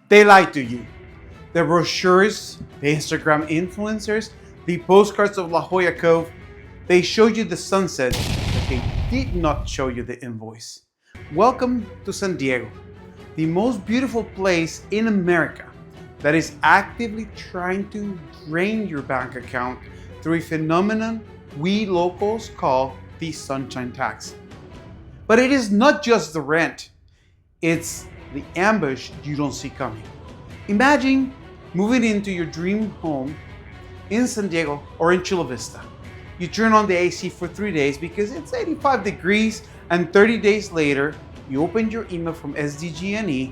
They lie to you. The brochures, the Instagram influencers, the postcards of La Jolla Cove, they show you the sunset, but they did not show you the invoice. Welcome to San Diego, the most beautiful place in America that is actively trying to drain your bank account through a phenomenon we locals call the sunshine tax. But it is not just the rent, it's the ambush you don't see coming. Imagine moving into your dream home in San Diego or in Chula Vista. You turn on the AC for 3 days because it's 85 degrees, and 30 days later, you open your email from SDG&E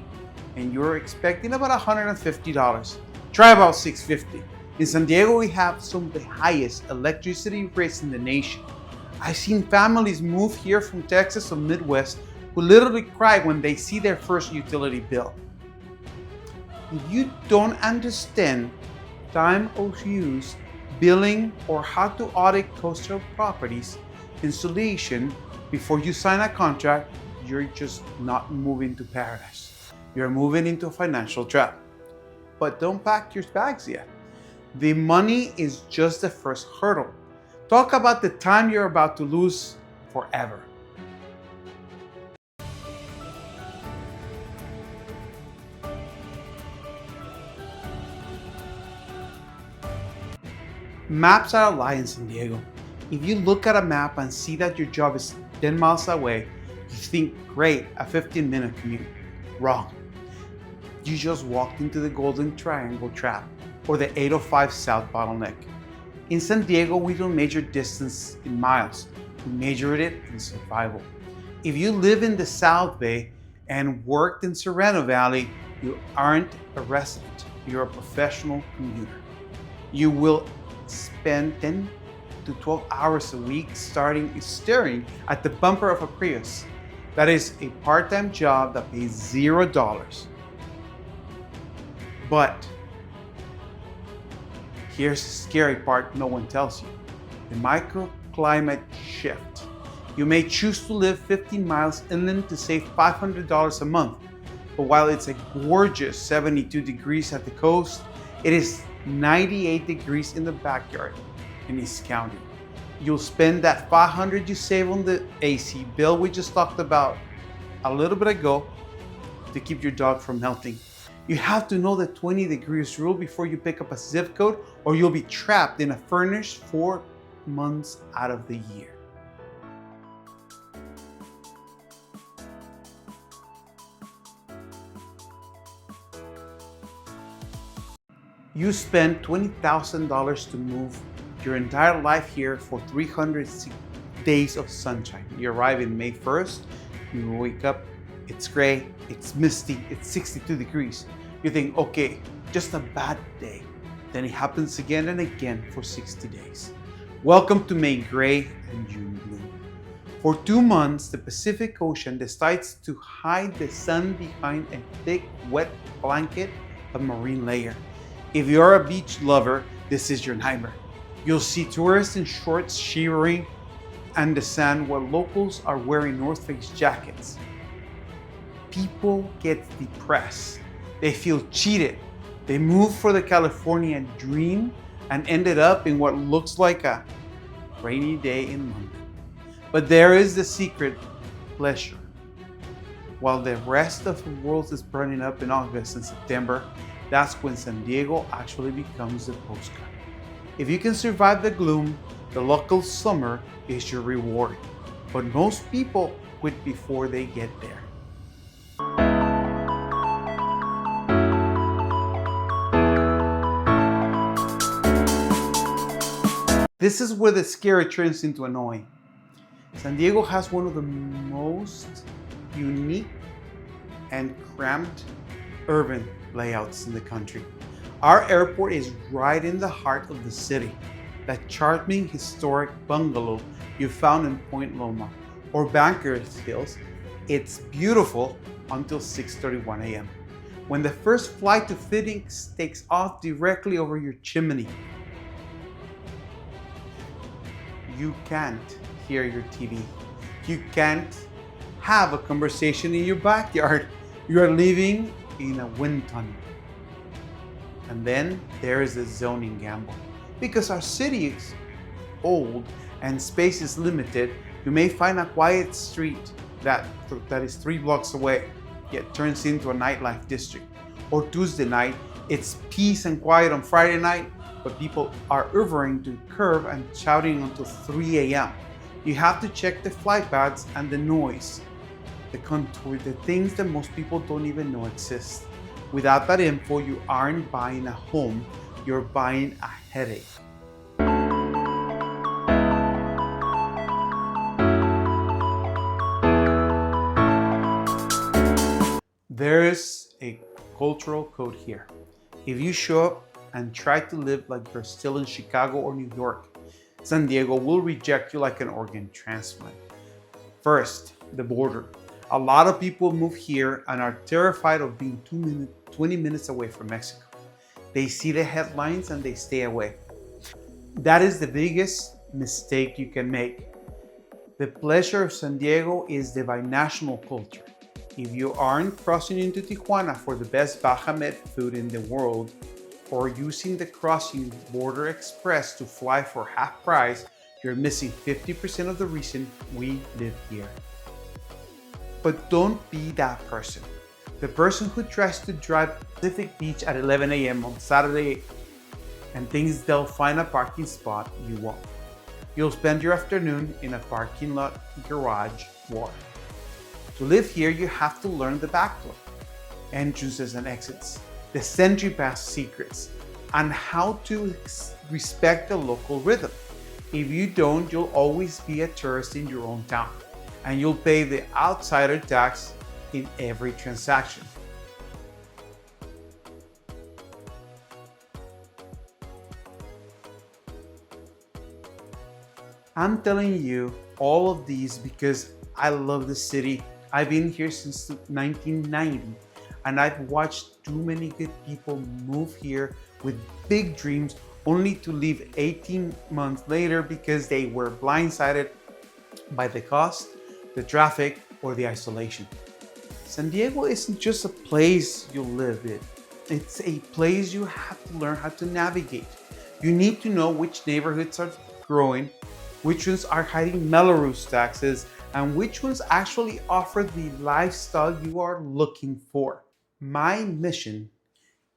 and you're expecting about $150. Try about $650. In San Diego, we have some of the highest electricity rates in the nation. I've seen families move here from Texas or Midwest who literally cry when they see their first utility bill. If you don't understand time of use, billing, or how to audit coastal properties installation before you sign a contract, you're just not moving to paradise. You're moving into a financial trap. But don't pack your bags yet. The money is just the first hurdle. Talk about the time you're about to lose forever. Maps are a lie in San Diego. If you look at a map and see that your job is 10 miles away, you think, great, a 15-minute commute. Wrong. You just walked into the Golden Triangle trap or the 805 South bottleneck. In San Diego, we don't measure distance in miles. We measure it in survival. If you live in the South Bay and worked in Sereno Valley, you aren't a resident. You're a professional commuter. You will spend 10 to 12 hours a week staring at the bumper of a Prius. That is a part-time job that pays $0. But here's the scary part no one tells you. The microclimate shift. You may choose to live 15 miles inland to save $500 a month. But while it's a gorgeous 72 degrees at the coast, it is 98 degrees in the backyard in East County. You'll spend that $500 you save on the AC bill we just talked about a little bit ago to keep your dog from melting. You have to know the 20 degrees rule before you pick up a zip code, or you'll be trapped in a furnace 4 months out of the year. You spend $20,000 to move your entire life here for 300 days of sunshine. You arrive in May 1st, you wake up, it's gray, it's misty, it's 62 degrees. You think, okay, just a bad day. Then it happens again and again for 60 days. Welcome to May gray and June gloom. For 2 months, the Pacific Ocean decides to hide the sun behind a thick, wet blanket of marine layer. If you're a beach lover, this is your nightmare. You'll see tourists in shorts shivering in the sand while locals are wearing North Face jackets. People get depressed. They feel cheated. They moved for the California dream and ended up in what looks like a rainy day in London. But there is the secret: pleasure. While the rest of the world is burning up in August and September, that's when San Diego actually becomes the postcard. If you can survive the gloom, the local summer is your reward. But most people quit before they get there. This is where the scary turns into annoying. San Diego has one of the most unique and cramped urban layouts in the country. Our airport is right in the heart of the city. That charming historic bungalow you found in Point Loma or Bankers Hills, it's beautiful until 6:31 a.m. when the first flight to Phoenix takes off directly over your chimney. You can't hear your TV. You can't have a conversation in your backyard. You are living in a wind tunnel. And then there is the zoning gamble. Because our city is old and space is limited, you may find a quiet street that is 3 blocks away, yet turns into a nightlife district. Or Tuesday night, it's peace and quiet on Friday night, but people are Ubering to curve and shouting until 3 a.m. You have to check the flight paths and the noise, the contour, the things that most people don't even know exist. Without that info, you aren't buying a home, you're buying a headache. There is a cultural code here. If you show up and try to live like you're still in Chicago or New York, San Diego will reject you like an organ transplant. First, the border. A lot of people move here and are terrified of being 20 minutes away from Mexico. They see the headlines and they stay away. That is the biggest mistake you can make. The pleasure of San Diego is the binational culture. If you aren't crossing into Tijuana for the best Bajamet food in the world, or using the crossing border express to fly for half price, you're missing 50% of the reason we live here. But don't be that person. The person who tries to drive Pacific Beach at 11 a.m. on Saturday and thinks they'll find a parking spot, you won't. You'll spend your afternoon in a parking lot garage war. To live here, you have to learn the backdoor, entrances and exits, the Sentry Pass secrets, and how to respect the local rhythm. If you don't, you'll always be a tourist in your own town, and you'll pay the outsider tax in every transaction. I'm telling you all of these because I love the city. I've been here since 1990, and I've watched too many good people move here with big dreams only to leave 18 months later because they were blindsided by the cost, the traffic, or the isolation. San Diego isn't just a place you live in. It's a place you have to learn how to navigate. You need to know which neighborhoods are growing, which ones are hiding Melrose taxes, and which ones actually offer the lifestyle you are looking for. My mission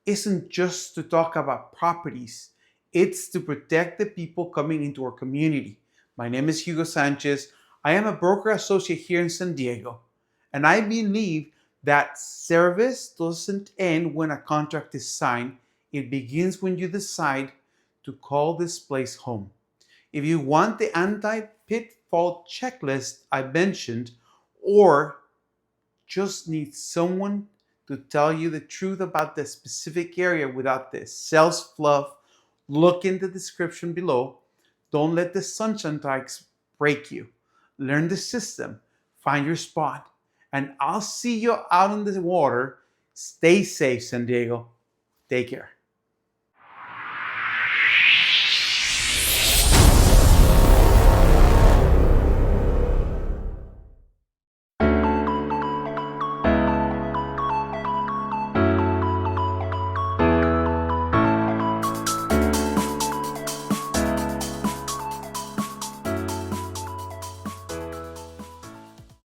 isn't just to talk about properties, it's to protect the people coming into our community. My name is Hugo Sanchez. I am a broker associate here in San Diego, and I believe that service doesn't end when a contract is signed. It begins when you decide to call this place home. If you want the anti-pitfall checklist I mentioned, or just need someone to tell you the truth about the specific area without the sales fluff, look in the description below. Don't let the sunshine tax break you. Learn the system, find your spot, and I'll see you out on the water. Stay safe, San Diego. Take care.